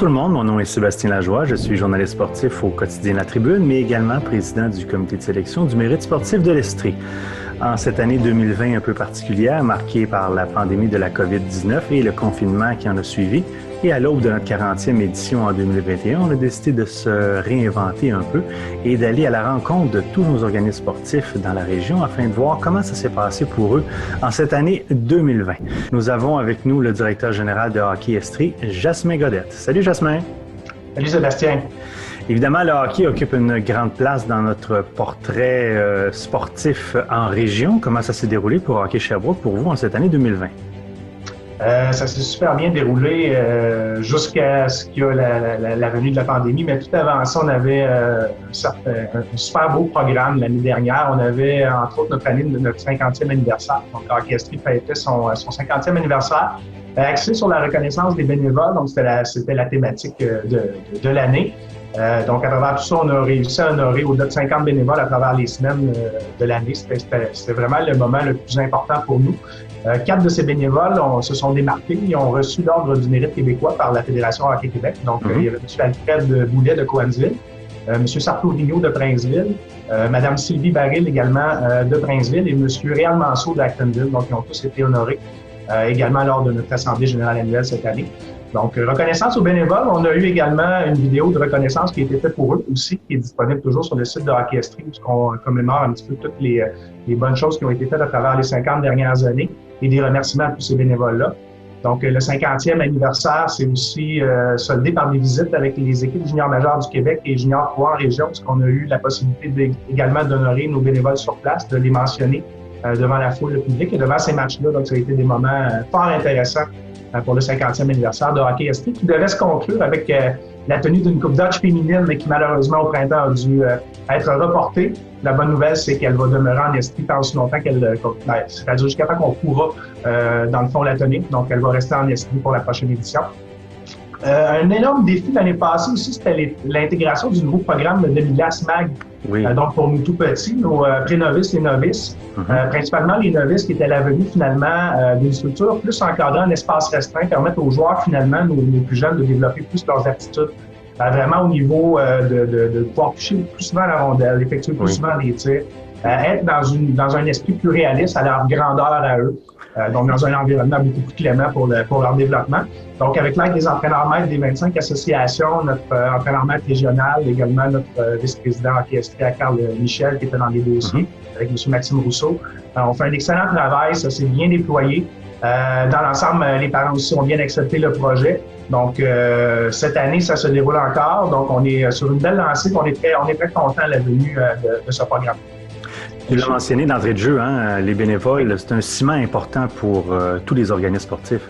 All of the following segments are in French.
tout le monde, mon nom est Sébastien Lajoie, je suis journaliste sportif au quotidien La Tribune, mais également président du comité de sélection du mérite sportif de l'Estrie. En cette année 2020 un peu particulière, marquée par la pandémie de la COVID-19 et le confinement qui en a suivi, et à l'aube de notre 40e édition en 2021, on a décidé de se réinventer un peu et d'aller à la rencontre de tous nos organismes sportifs dans la région afin de voir comment ça s'est passé pour eux en cette année 2020. Nous avons avec nous le directeur général de Hockey Estrie, Jasmin Godette. Salut Jasmin. Salut Sébastien. Évidemment, le hockey occupe une grande place dans notre portrait sportif en région. Comment ça s'est déroulé pour Hockey Sherbrooke pour vous en cette année 2020? Ça s'est super bien déroulé jusqu'à ce qu'il y a la venue de la pandémie, mais tout avant ça, on avait un super beau programme l'année dernière. On avait, entre autres, notre 50e anniversaire. Donc, Hockey Estrie fêtait son 50e anniversaire, axé sur la reconnaissance des bénévoles. Donc, c'était la thématique de l'année. Donc, à travers tout ça, on a réussi à honorer au-delà de 50 bénévoles à travers les semaines de l'année. C'était vraiment le moment le plus important pour nous. 4 de ces bénévoles se sont démarqués. Ils ont reçu l'Ordre du mérite québécois par la Fédération Hockey Québec. Donc, il y avait M. Alfred Boulet de Cowansville, M. Sarto Vigneault de Princeville, Mme Sylvie Baril également de Princeville et M. Réal Manceau d'Actonville. Donc, ils ont tous été honorés également lors de notre Assemblée générale annuelle cette année. Donc, reconnaissance aux bénévoles. On a eu également une vidéo de reconnaissance qui a été faite pour eux aussi, qui est disponible toujours sur le site de Hockey Estrie, où on commémore un petit peu toutes les bonnes choses qui ont été faites à travers les 50 dernières années et des remerciements à tous ces bénévoles-là. Donc, le 50e anniversaire, c'est aussi soldé par des visites avec les équipes juniors majeures du Québec et juniors 3 en région, parce qu'on a eu la possibilité également d'honorer nos bénévoles sur place, de les mentionner devant la foule, le public et devant ces matchs-là. Donc, ça a été des moments fort intéressants pour le 50e anniversaire de Hockey Estrie, qui devait se conclure avec la tenue d'une Coupe Dodge féminine, mais qui malheureusement au printemps a dû être reportée. La bonne nouvelle, c'est qu'elle va demeurer en Estrie tant aussi longtemps c'est-à-dire jusqu'à temps qu'on pourra, dans le fond, la tenir. Donc, elle va rester en Estrie pour la prochaine édition. Un énorme défi l'année passée aussi, c'était l'intégration du nouveau programme de l'ILAS MAG. Oui. Donc, pour nous tout petits, nos pré-novices et novices, principalement les novices qui étaient à la venue finalement d'une structure plus encadrée en espace restreint, permettent aux joueurs finalement, nos plus jeunes, de développer plus leurs aptitudes. Vraiment au niveau de pouvoir toucher plus souvent la rondelle, effectuer plus souvent les tirs, être dans un esprit plus réaliste à leur grandeur à eux. Donc, dans un environnement beaucoup plus clément pour leur développement. Donc, avec l'aide des entraîneurs maîtres des 25 associations, notre entraîneur maître régional, également notre vice-président Hockey Estrie, Carl Michel, qui était dans les dossiers, avec M. Maxime Rousseau. On fait un excellent travail, ça s'est bien déployé. Dans l'ensemble, les parents aussi ont bien accepté le projet. Donc, cette année, ça se déroule encore. Donc, on est sur une belle lancée. On est très content de la venue de ce programme. Tu l'as mentionné d'entrée de jeu, hein, les bénévoles, c'est un ciment important pour tous les organismes sportifs.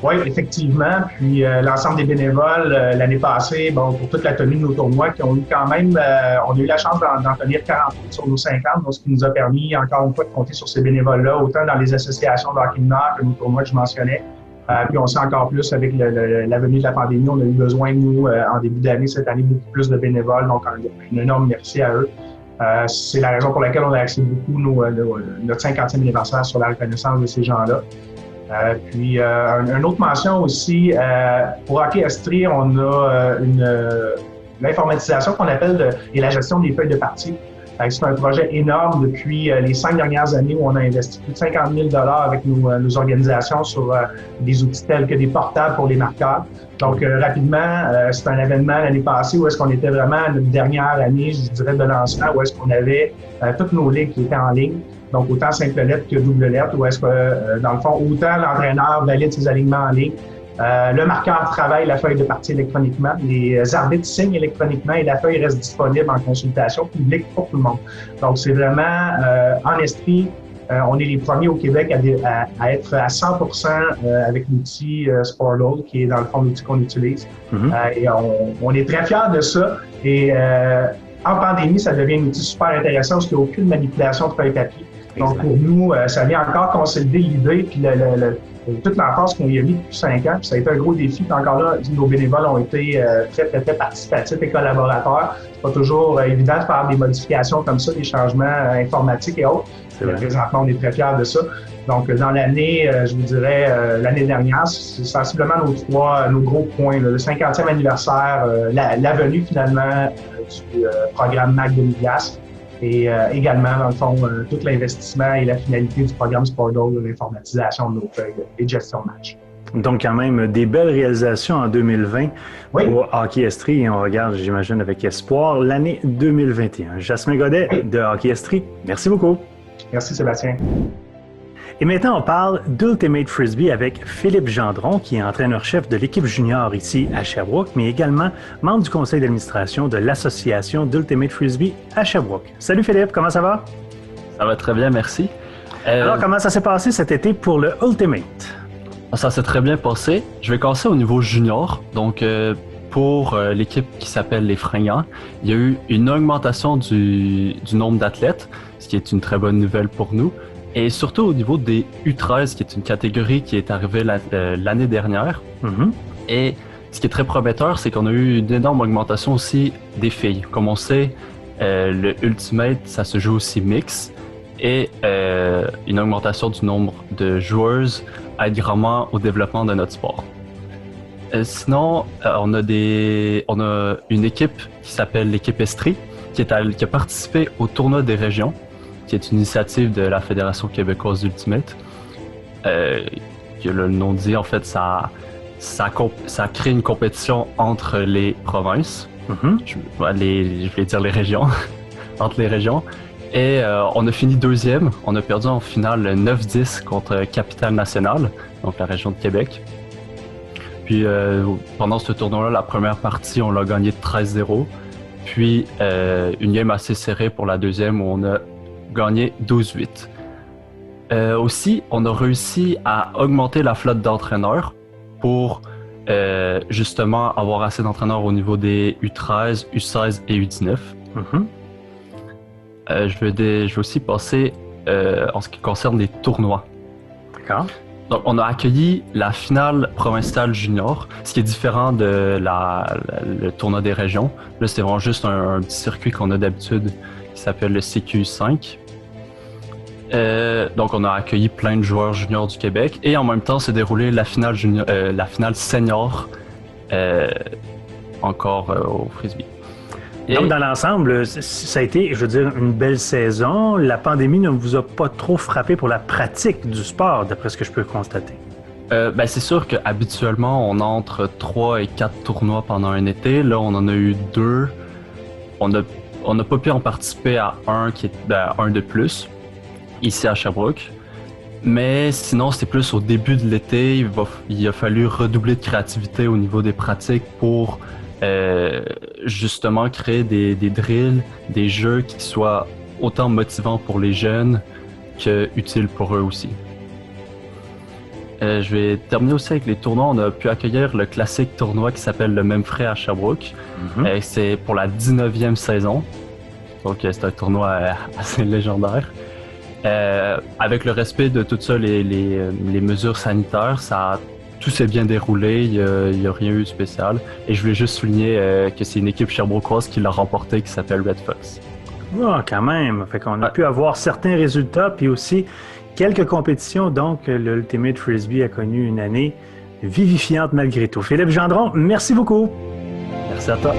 Oui, effectivement. Puis l'ensemble des bénévoles, l'année passée, pour toute la tenue de nos tournois, qui ont eu quand même, on a eu la chance d'en tenir 48 sur nos 50, donc ce qui nous a permis, encore une fois, de compter sur ces bénévoles-là, autant dans les associations de hockey mineur que nos tournois que je mentionnais. Puis on sait encore plus avec la venue de la pandémie, on a eu besoin, nous, en début d'année, cette année, beaucoup plus de bénévoles, donc un énorme merci à eux. C'est la raison pour laquelle on a axé beaucoup notre 50e anniversaire sur la reconnaissance de ces gens-là. Puis, une autre mention aussi, pour Hockey Estrie, on a l'informatisation qu'on appelle et la gestion des feuilles de partie. C'est un projet énorme depuis les 5 dernières années où on a investi plus de 50 000 $ avec nos organisations sur des outils tels que des portables pour les marqueurs. Donc, rapidement, c'est un événement l'année passée où est-ce qu'on était vraiment à notre dernière année, je dirais, de lancement, où est-ce qu'on avait toutes nos ligues qui étaient en ligne. Donc, autant simple lettre que double lettre, où est-ce que, dans le fond, autant l'entraîneur valide ses alignements en ligne, le marqueur travaille la feuille de partie électroniquement, les arbitres signent électroniquement et la feuille reste disponible en consultation publique pour tout le monde. Donc, c'est vraiment en Estrie, on est les premiers au Québec à être à 100% avec l'outil Sportall, qui est dans le fond l'outil qu'on utilise. Et on est très fiers de ça. Et en pandémie, ça devient un outil super intéressant parce qu'il n'y a aucune manipulation de feuille papier. Donc, pour nous, ça vient encore consolider l'idée, puis toute l'emphase qu'on y a mis depuis 5 ans. Puis ça a été un gros défi. Puis encore là, nos bénévoles ont été très, très, très participatifs et collaborateurs. C'est pas toujours évident de faire des modifications comme ça, des changements informatiques et autres. Présentement, on est très fiers de ça. Donc, dans l'année, je vous dirais, l'année dernière, c'est sensiblement nos gros points. Là, le 50e anniversaire, la venue finalement du programme MAC 2000$ et également, dans le fond, tout l'investissement et la finalité du programme Sportdog, l'informatisation de nos feuilles et de gestion de match. Donc, quand même, des belles réalisations en 2020 au Hockey Estrie et on regarde, j'imagine, avec espoir l'année 2021. Jasmin Godet de Hockey Estrie, merci beaucoup. Merci Sébastien. Et maintenant, on parle d'Ultimate Frisbee avec Philippe Gendron, qui est entraîneur-chef de l'équipe junior ici à Sherbrooke, mais également membre du conseil d'administration de l'association d'Ultimate Frisbee à Sherbrooke. Salut Philippe, comment ça va? Ça va très bien, merci. Alors, comment ça s'est passé cet été pour le Ultimate? Ça s'est très bien passé. Je vais commencer au niveau junior. Donc, pour l'équipe qui s'appelle les Fringants, il y a eu une augmentation du nombre d'athlètes, ce qui est une très bonne nouvelle pour nous. Et surtout au niveau des U13, qui est une catégorie qui est arrivée l'année dernière. Mm-hmm. Et ce qui est très prometteur, c'est qu'on a eu une énorme augmentation aussi des filles. Comme on sait, le Ultimate, ça se joue aussi mix. Et une augmentation du nombre de joueuses aide grandement au développement de notre sport. Sinon, on a une équipe qui s'appelle l'équipe Estrie, qui a participé au tournoi des régions, qui est une initiative de la Fédération québécoise d'Ultimate. Que le nom dit, en fait, ça crée une compétition entre les provinces. Mm-hmm. Je voulais dire les régions. Entre les régions. Et on a fini deuxième. On a perdu en finale 9-10 contre Capitale Nationale, donc la région de Québec. Puis pendant ce tournoi-là, la première partie, on l'a gagné 13-0. Puis une game assez serrée pour la deuxième où on a gagné 12-8. Aussi, on a réussi à augmenter la flotte d'entraîneurs pour justement avoir assez d'entraîneurs au niveau des U13, U16 et U19. Mm-hmm. Je vais aussi passer en ce qui concerne les tournois. D'accord. Donc, on a accueilli la finale provinciale junior, ce qui est différent de le tournoi des régions. Là, c'est vraiment juste un petit circuit qu'on a d'habitude qui s'appelle le CQ5. Donc, on a accueilli plein de joueurs juniors du Québec et en même temps, s'est déroulée la finale senior encore au Frisbee. Donc, dans l'ensemble, ça a été, je veux dire, une belle saison. La pandémie ne vous a pas trop frappé pour la pratique du sport, d'après ce que je peux constater. C'est sûr qu'habituellement, on a entre 3 et 4 tournois pendant un été. Là, on en a eu 2. On n'a pas pu en participer à un qui est un de plus, ici à Sherbrooke. Mais sinon, c'est plus au début de l'été. Il a fallu redoubler de créativité au niveau des pratiques pour justement créer des drills, des jeux qui soient autant motivants pour les jeunes que utiles pour eux aussi. Je vais terminer aussi avec les tournois. On a pu accueillir le classique tournoi qui s'appelle le Même Frais à Sherbrooke. Mm-hmm. C'est pour la 19e saison. Donc c'est un tournoi assez légendaire. Avec le respect de tout ça, les mesures sanitaires, tout s'est bien déroulé, il n'y a rien eu de spécial. Et je voulais juste souligner que c'est une équipe sherbrookeoise qui l'a remporté, qui s'appelle Red Fox. Oh, quand même! Fait qu'on a pu avoir certains résultats, puis aussi quelques compétitions. Donc, l'Ultimate Frisbee a connu une année vivifiante malgré tout. Philippe Gendron, merci beaucoup! Merci à toi!